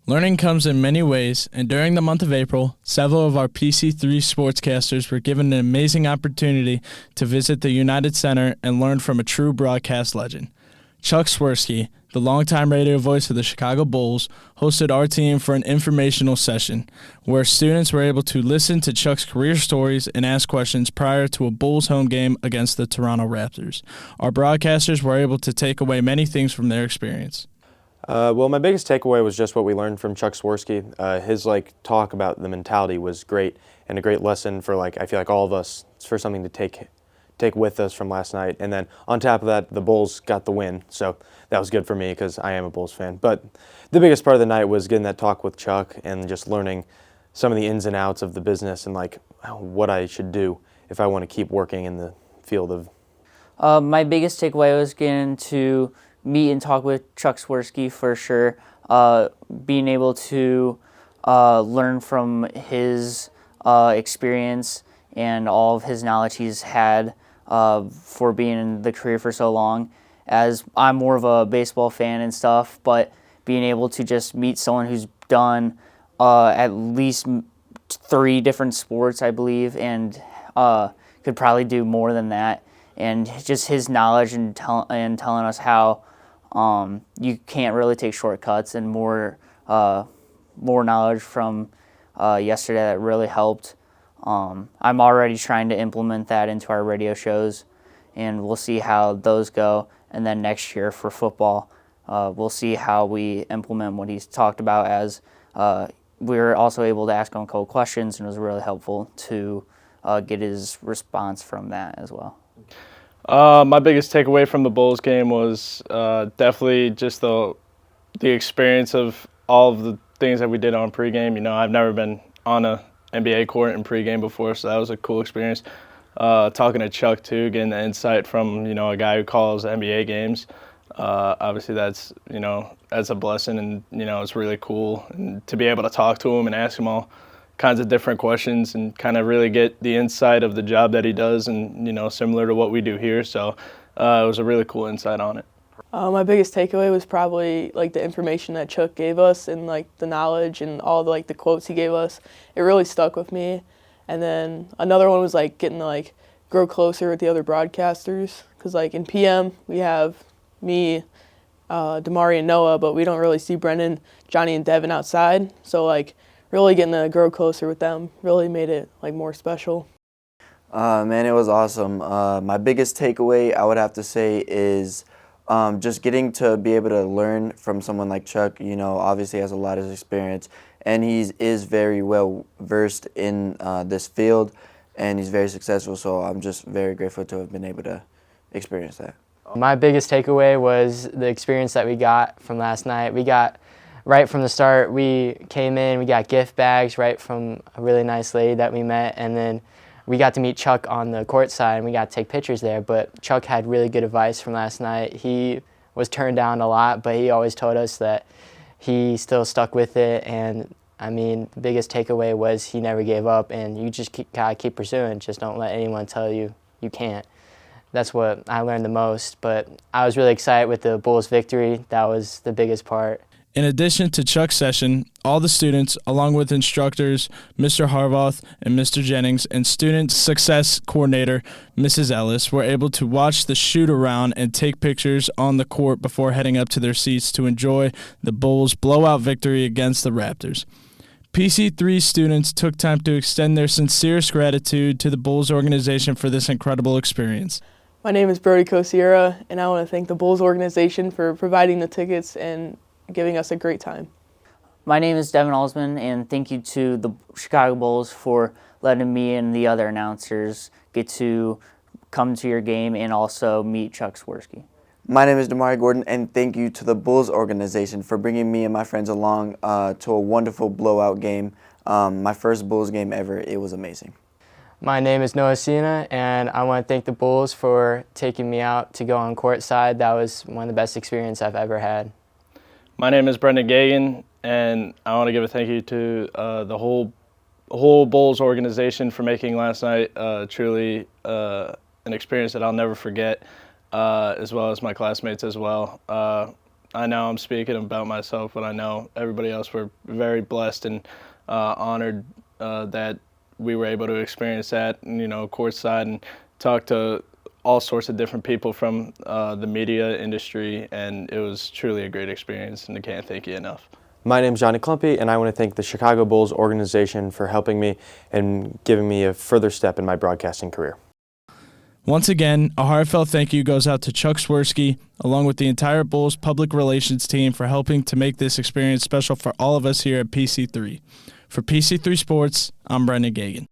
Learning comes in many ways, and during the month of April, several of our PC3 sportscasters were given an amazing opportunity to visit the United Center and learn from a true broadcast legend. Chuck Swirsky, the longtime radio voice of the Chicago Bulls, hosted our team for an informational session where students were able to listen to Chuck's career stories and ask questions prior to a Bulls home game against the Toronto Raptors. Our broadcasters were able to take away many things from their experience. Well, my biggest takeaway was just what we learned from Chuck Swirsky. His talk about the mentality was great and a great lesson for I feel like all of us. It's for something to take with us from last night. And then on top of that, the Bulls got the win, so that was good for me because I am a Bulls fan. But the biggest part of the night was getting that talk with Chuck and just learning some of the ins and outs of the business and what I should do if I want to keep working in the field of. My biggest takeaway was getting to meet and talk with Chuck Swirsky for sure. Being able to learn from his experience and all of his knowledge he's had for being in the career for so long. As I'm more of a baseball fan and stuff, but being able to just meet someone who's done at least 3 different sports, I believe, and could probably do more than that. And just his knowledge and telling us how you can't really take shortcuts, and more knowledge from yesterday that really helped. I'm already trying to implement that into our radio shows, and we'll see how those go. And then next year for football, we'll see how we implement what he's talked about, as we were also able to ask him a couple questions, and it was really helpful to get his response from that as well. My biggest takeaway from the Bulls game was definitely just the experience of all of the things that we did on pregame. I've never been on a NBA court in pregame before, so that was a cool experience. Talking to Chuck too, getting the insight from a guy who calls NBA games. Obviously that's a blessing, and it's really cool, and to be able to talk to him and ask him all kinds of different questions and kind of really get the insight of the job that he does, and similar to what we do here. So it was a really cool insight on it. My biggest takeaway was probably the information that Chuck gave us, and the knowledge and all the quotes he gave us. It really stuck with me. And then another one was getting to grow closer with the other broadcasters, because in PM we have me, Demari and Noah, but we don't really see Brendan, Jonny, and Devon outside. So really getting to grow closer with them really made it more special. Man, it was awesome. My biggest takeaway, I would have to say, is just getting to be able to learn from someone like Chuck. Obviously has a lot of experience, and he is very well versed in this field, and he's very successful. So I'm just very grateful to have been able to experience that. My biggest takeaway was the experience that we got from last night. We got, right from the start, we came in, we got gift bags right from a really nice lady that we met, and then we got to meet Chuck on the court side, and we got to take pictures there. But Chuck had really good advice from last night. He was turned down a lot, but he always told us that he still stuck with it. And the biggest takeaway was he never gave up, and you just gotta keep pursuing. Just don't let anyone tell you you can't. That's what I learned the most. But I was really excited with the Bulls' victory. That was the biggest part. In addition to Chuck's session, all the students, along with instructors Mr. Harvoth and Mr. Jennings, and student success coordinator Mrs. Ellis, were able to watch the shoot-around and take pictures on the court before heading up to their seats to enjoy the Bulls' blowout victory against the Raptors. PC3 students took time to extend their sincerest gratitude to the Bulls organization for this incredible experience. My name is Brody Kosiera, and I want to thank the Bulls organization for providing the tickets and giving us a great time. My name is Devon, and thank you to the Chicago Bulls for letting me and the other announcers get to come to your game and also meet Chuck Swirsky. My name is Demari, and thank you to the Bulls organization for bringing me and my friends along to a wonderful blowout game. My first Bulls game ever. It was amazing. My name is Noah Cena, and I want to thank the Bulls for taking me out to go on court side. That was one of the best experiences I've ever had. My name is Brendan Gagan, and I want to give a thank you to the whole Bulls organization for making last night truly an experience that I'll never forget, as well as my classmates as well. I know I'm speaking about myself, but I know everybody else were very blessed and honored that we were able to experience that, and, courtside and talk to all sorts of different people from the media industry, and it was truly a great experience, and I can't thank you enough. My name's Jonny, and I want to thank the Chicago Bulls organization for helping me and giving me a further step in my broadcasting career. Once again, a heartfelt thank you goes out to Chuck Swirsky, along with the entire Bulls public relations team, for helping to make this experience special for all of us here at PC3. For PC3 Sports, I'm Brendan Gagan.